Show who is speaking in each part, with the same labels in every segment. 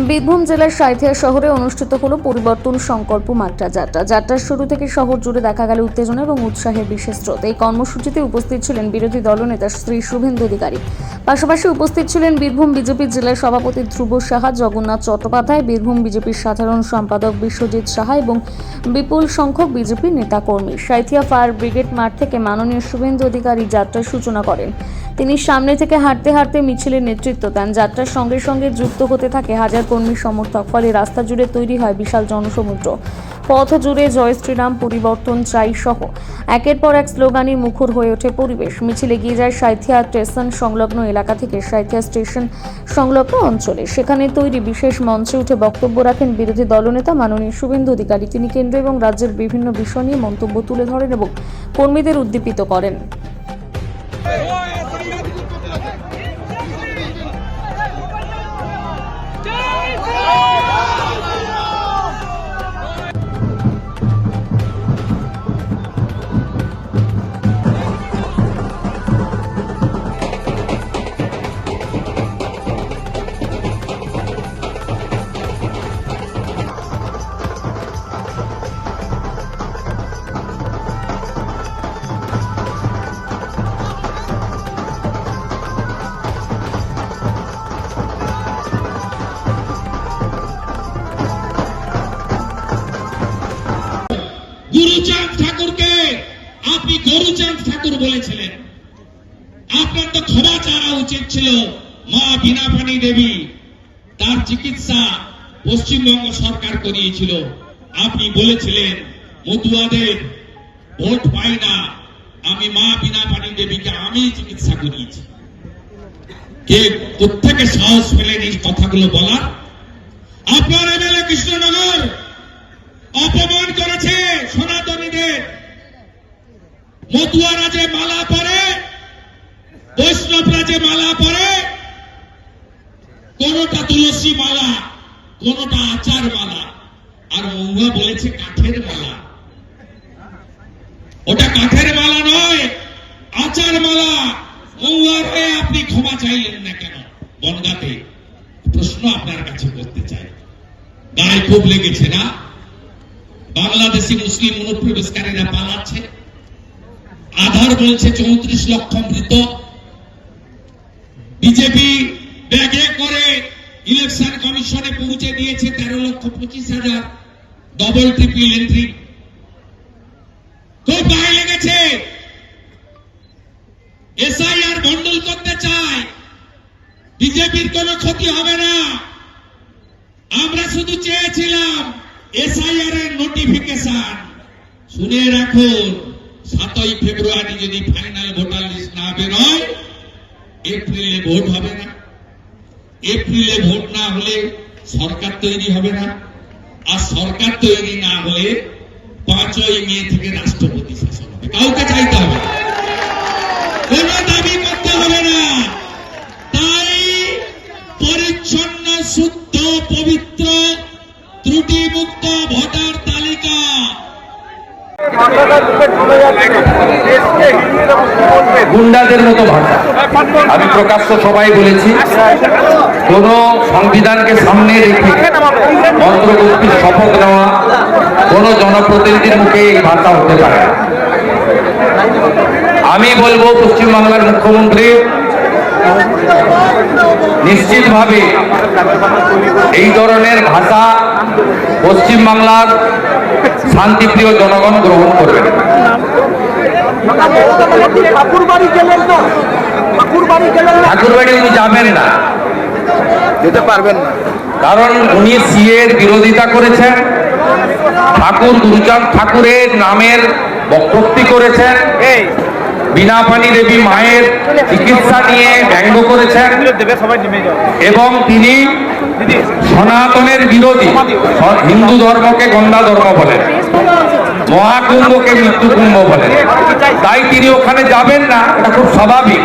Speaker 1: বীরভূম জেলার সাঁইথিয়া শহরে অনুষ্ঠিত হলো পরিবর্তন সংকল্প মাত্রা যাত্রা। যাত্রার শুরু থেকে শহর জুড়ে দেখা গেল উত্তেজনা এবং উৎসাহের বিশেষ স্রোত। এই কর্মসূচিতে উপস্থিত ছিলেন বিরোধী দলনেতা শ্রী শুভেন্দু অধিকারী। পাশাপাশি উপস্থিত ছিলেন বীরভূম বিজেপির জেলা সভাপতি ধ্রুব সাহা, জগন্নাথ চট্টোপাধ্যায়, বীরভূম বিজেপির সাধারণ সম্পাদক বিশ্বজিৎ সাহা এবং বিপুল সংখ্যক বিজেপির নেতাকর্মী। সাঁইথিয়া ফায়ার ব্রিগেড মাঠ থেকে মাননীয় শুভেন্দু অধিকারী যাত্রার সূচনা করেন। তিনি সামনে থেকে হাঁটতে হাঁটতে মিছিলের নেতৃত্ব দেন। যাত্রার সঙ্গে সঙ্গে যুক্ত হতে থাকে হাজার কর্মী সমর্থক। ফলে রাস্তা জুড়ে তৈরি হয় বিশাল জনসমুদ্র। পথ জুড়ে জয় শ্রীরাম, পরিবর্তন চাই সহ একের পর এক স্লোগানে মুখর হয়ে ওঠে পরিবেশ। মিছিল এগিয়ে যায় সাঁইথিয়া স্টেশন সংলগ্ন এলাকা থেকে সাঁইথিয়া স্টেশন সংলগ্ন অঞ্চলে। সেখানে তৈরি বিশেষ মঞ্চে উঠে বক্তব্য রাখেন বিরোধী দলনেতা মাননীয় শুভেন্দু অধিকারী। তিনি কেন্দ্র এবং রাজ্যের বিভিন্ন বিষয় নিয়ে মন্তব্য তুলে ধরেন এবং কর্মীদের উদ্দীপিত করেন।
Speaker 2: গুরুচাঁদ ঠাকুরকে আপনি গরুচাঁদ ঠাকুর বলেছিলেন। আপনার তো ক্ষমা চাওয়া উচিত ছিল। মা বীণাপাণি দেবী, তার চিকিৎসা পশ্চিমবঙ্গ সরকার করিয়েছিল। আপনি বলেছিলেন মতুয়াদের ভোট পাই না, আমি মা বীণাপাণি দেবীকে আমি চিকিৎসা করিয়েছি। কে কোত্থেকে সাহস পেলেন এই কথাগুলো বলার? আপনার এমএলএ কৃষ্ণনগর অপমান করেছে সনাতনীদের। মতুয়ারা যে মালা পরে, বৈষ্ণবরা যে মালা পরে, কোনটা তুলসী মালা, কোনটা আচার মালা, আর মহুয়া বলেছে কাঠের মালা। ওটা কাঠের মালা নয়, আচার মালা। মহুয়ার হয়ে আপনি ক্ষমা চাইলেন না কেন বনগাঁতে? প্রশ্ন আপনার কাছে করতে চাই। গায়ে খুব লেগেছে না? বাংলাদেশি মুসলিম অনুপ্রবেশকারীরা পালাচ্ছে। আধার বলছে 34 লক্ষ মৃত। বিজেপি ব্যাগে করে ইলেকশন কমিশনে পৌঁছে দিয়েছে 13,25,000 ডবল ট্রিপল এন্ট্রি। খুব গায়ে লেগেছে। এসআইআর বন্ডল করতে চায়। বিজেপির কোনো ক্ষতি হবে না। আমরা শুধু চেয়েছিলাম এসআইআর এর নোটিফিকেশন। শুনে রাখুন, 7ই ফেব্রুয়ারি যদি ফাইনাল ভোটার লিস্ট না বেরোয়, এপ্রিলে ভোট হবে না। এপ্রিলে ভোট না হলে সরকার তৈরি হবে না। আর সরকার তৈরি না হলে 5ই মে থেকে রাষ্ট্রপতি শাসন হবে। কাউকে চাইতে হবে না, কোন দাবি করতে হবে না। তাই পরিচ্ছন্ন, শুদ্ধ, পবিত্র, ত্রুটিমুক্ত ভোটার তালিকা।
Speaker 3: গুন্ডাদের মতো ভাষা আমি প্রকাশ্য সবাই বলেছি। কোন সংবিধানকে সামনে রেখে মন্ত্রগোষ্ঠীর শপথ নেওয়া কোন জনপ্রতিনিধির মুখে এই ভাষা হতে পারে না। আমি বলবো পশ্চিমবাংলার মুখ্যমন্ত্রী নিশ্চিতভাবে এই ধরনের ভাষা পশ্চিমবাংলার শান্তিপ্রিয় জনগণ গ্রহণ করবেন। ঠাকুরবাড়ি উনি যাবেন না,
Speaker 4: যেতে পারবেন না,
Speaker 3: কারণ উনি সিএর বিরোধিতা করেছেন। ঠাকুর গুরুচাঁদ ঠাকুরের নামের বক্তব্য করেছেন। বীণাপাণি দেবী মায়ের চিকিৎসা নিয়ে ব্যঙ্গ করেছেন এবং তিনি সনাতনের বিরোধী, হিন্দু ধর্মকে গন্ধা ধর্ম বলেন, মহাকুম্ভকে মৃত্যু কুম্ভ বলেন। তাই তিনি ওখানে যাবেন না, এটা খুব স্বাভাবিক।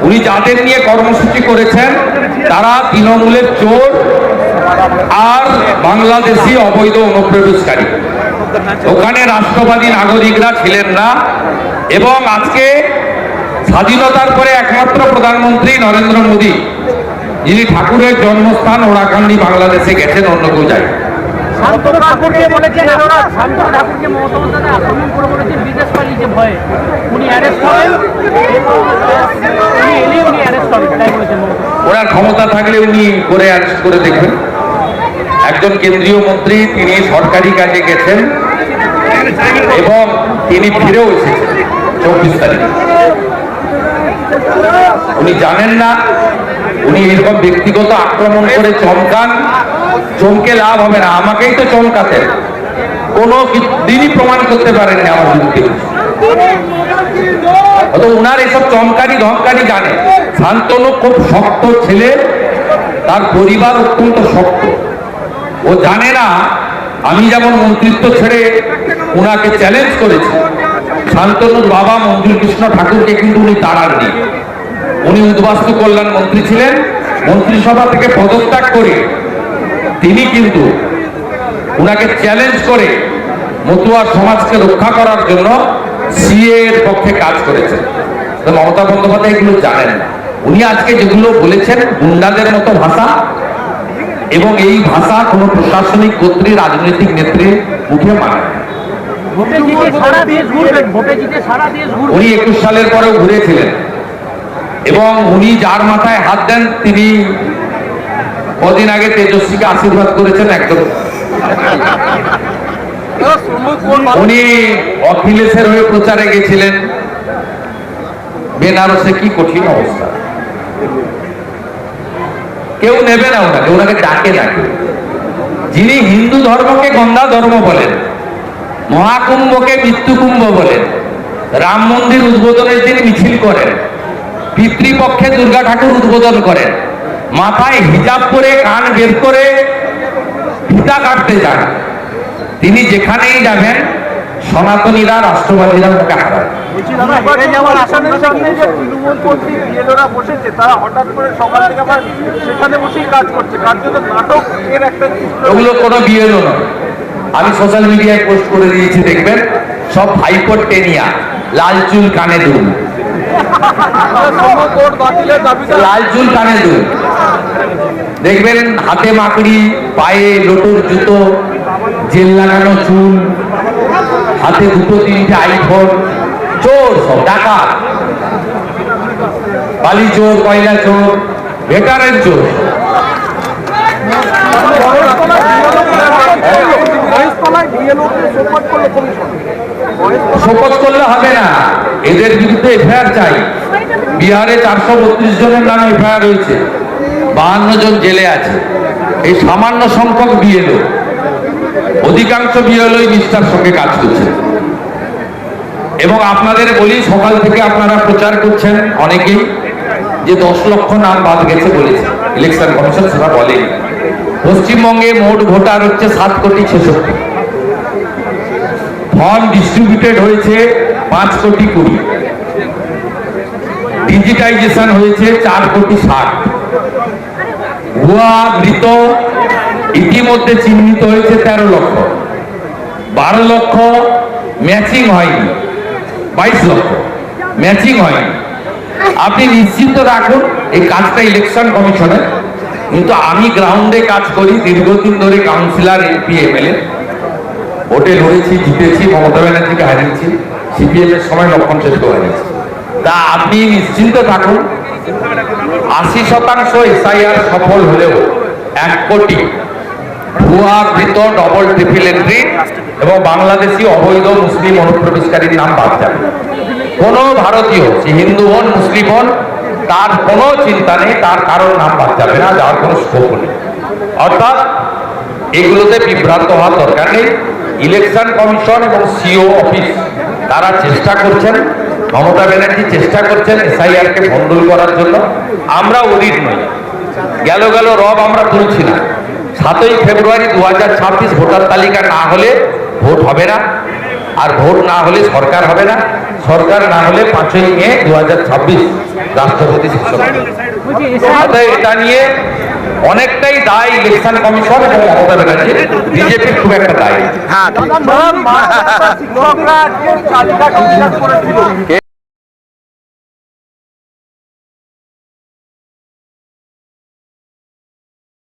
Speaker 3: উনি যাদের নিয়ে কর্মসূচি করেছেন তারা তৃণমূলের চোর আর বাংলাদেশি অবৈধ অনুপ্রবেশকারী। ওখানে রাষ্ট্রবাদী নাগরিকরা ছিলেন না। এবং আজকে স্বাধীনতার পরে একমাত্র প্রধানমন্ত্রী নরেন্দ্র মোদী যিনি ঠাকুরের জন্মস্থান ওরাকান্দি বাংলাদেশে গেছেন, অন্য কেউ যায়।
Speaker 5: শান্তনু ঠাকুরকে বলেছেন, শান্তনু ঠাকুরকে মমতা বন্দ্যোপাধ্যায় আক্রমণ করে বলেছেন বিদেশ পালিয়ে ভয়ে উনি অ্যারেস্ট হবেন, উনি এলে উনি অ্যারেস্ট হবেন, তাই বলেছেন মমতা।
Speaker 3: ওনার ক্ষমতা থাকলে উনি করে অ্যারেস্ট করে দেখবেন। একজন কেন্দ্রীয় মন্ত্রী, তিনি সরকারি কাজে গেছেন এবং তিনি ফিরেও এসেছেন 24 তারিখে। উনি জানেন না, উনি এরকম ব্যক্তিগত আক্রমণ করে চমকান, চমকে লাভ হবে না। আমাকেই তো চমকাতেন, কোনো দিনই প্রমাণ করতে পারেননি আমার বিরুদ্ধে। উনার এসব চমকানি ধমকানি জানে। শান্তনু খুব শক্ত ছেলে, তার পরিবার অত্যন্ত শক্ত। ও জানে না আমি যেমন মন্ত্রিত্ব ছেড়ে উনাকে চ্যালেঞ্জ করেছি, শান্তনুর বাবা মঞ্জুর কৃষ্ণ ঠাকুরকে কিন্তু উনি তাড়াননি। উনি উদ্বাস্তু কল্যাণ মন্ত্রী ছিলেন, মন্ত্রিসভা থেকে পদত্যাগ করে তিনি কিন্তু উনাকে চ্যালেঞ্জ করে মতুয়া সমাজকে রক্ষা করার জন্য সিএ এর পক্ষে কাজ করেছেন। তো মমতা বন্দ্যোপাধ্যায় এগুলো জানেন না। উনি আজকে যেগুলো বলেছেন গুন্ডাদের মতো ভাষা, এবং এই ভাষা কোনো প্রশাসনিক কর্তৃ, রাজনৈতিক নেত্রী মুখে মানে। উনি 21 সালের পরেও ঘুরেছিলেন এবং উনি যার মাথায় হাত দেন তিনি কদিন আগে তেজস্বীকে আশীর্বাদ করেছেন একদম। উনি অখিলেশের হয়ে প্রচারে গেছিলেন, বেনারসে কি কঠিন অবস্থা, কেউ নেবে না ওনাকে, ওনাকে ডাকে না কেউ। যিনি হিন্দু ধর্মকে গঙ্গা ধর্ম বলেন, মহাকুম্ভকে মৃত্যুকুম্ভ বলেন, রাম মন্দির উদ্বোধনের দিন মিছিল করেন, পিতৃপক্ষে দুর্গা ঠাকুর উদ্বোধন করেন, মাথায় হিজাব করে কান বের করে ফিতা কাটতে যান, তিনি যেখানেই যাবেন সনাতনীরা, রাষ্ট্রবাদীরা তাকে হারায়। ওগুলো কোনো বিএলও নয়। আমি সোশ্যাল মিডিয়ায় পোস্ট করে দিয়েছি, দেখবেন সব হাইকোর্ট টেনিয়া, লাল চুল কানে দুল, লাল চুল কানে দুল, দেখবেন হাতে মাকড়ি, পায়ে লোটোর জুতো, জেল লাগানো চুল, হাতে 2-3টে আইফোন, চোর সব, ডাকাত, বালি চোর, কয়লা চোর, ভেটারের চোর। শপথ করলে হবে না, এদের বিরুদ্ধে এফআইআর চাই। বিহারে 432 জনের নামে এফআইআর হয়েছে, 52 জন জেলে আছে। এই সামান্য সংখ্যক বিএলও, অধিকাংশ বিএলওই নিষ্ঠার সঙ্গে কাজ করছে। এবং আপনাদের বলি, সকাল থেকে আপনারা প্রচার করছেন অনেকেই যে 10 লক্ষ নাম বাদ গেছে বলেছে ইলেকশন কমিশন, সেটা বলেনি। পশ্চিমবঙ্গে মোট ভোটার হচ্ছে 7,66,00,000, ফর্ম ডিস্ট্রিবিউটেড হয়েছে 5,20,00,000, ডিজিটাইজেশন হয়েছে 4,60,00,000, ভুয়া মৃত ইতিমধ্যে চিহ্নিত হয়েছে 13 লক্ষ, 12 লক্ষ ম্যাচিং হয়নি, 22 লক্ষ ম্যাচিং হয়নি। আপনি নিশ্চিন্ত রাখুন এই কাজটা ইলেকশন কমিশনের, কিন্তু আমি গ্রাউন্ডে কাজ করি দীর্ঘদিন ধরে, কাউন্সিলর, এমপি, এমএলএ, ভোটে লড়েছি, জিতেছি, মমতা ব্যানার্জিকে হারিয়েছি, সিপিএম এর সময় লক্ষণ শেষকে হারিয়েছি। তা আপনি নিশ্চিন্ত থাকুন, 80% এসআইআর সফল হলেও 1 কোটি ভুয়া মৃত, ডবল ট্রিপল এন্ট্রি এবং বাংলাদেশি অবৈধ মুসলিম অনুপ্রবেশকারীর নাম বাদ যাবে। কোন ভারতীয়, সে হিন্দু হন, মুসলিম হন, তার কোনো চিন্তা নেই, তার কারোর নাম বাদ যাবে না, যাওয়ার কোনো স্কোপ নেই। অর্থাৎ এগুলোতে বিভ্রান্ত হওয়ার দরকার নেই। ইলেকশন কমিশন এবং সিও অফিস তারা চেষ্টা করছেন, মমতা ব্যানার্জি চেষ্টা করছেন এসআইআর কে ভণ্ডুল করার জন্য। আমরা অডিট নই, গেল রব আমরা তুলছি না। 7ই ফেব্রুয়ারি 2026 ভোটার তালিকা না হলে ভোট হবে না, আর ভোট না হলে সরকার হবে না, সরকার না হলে 5ই মে 2026 রাষ্ট্রপতি শাসন। এটা নিয়ে অনেকটাই দায় ইলেকশন কমিশন এবং মমতা ব্যানার্জি, বিজেপির খুব একটা দায়।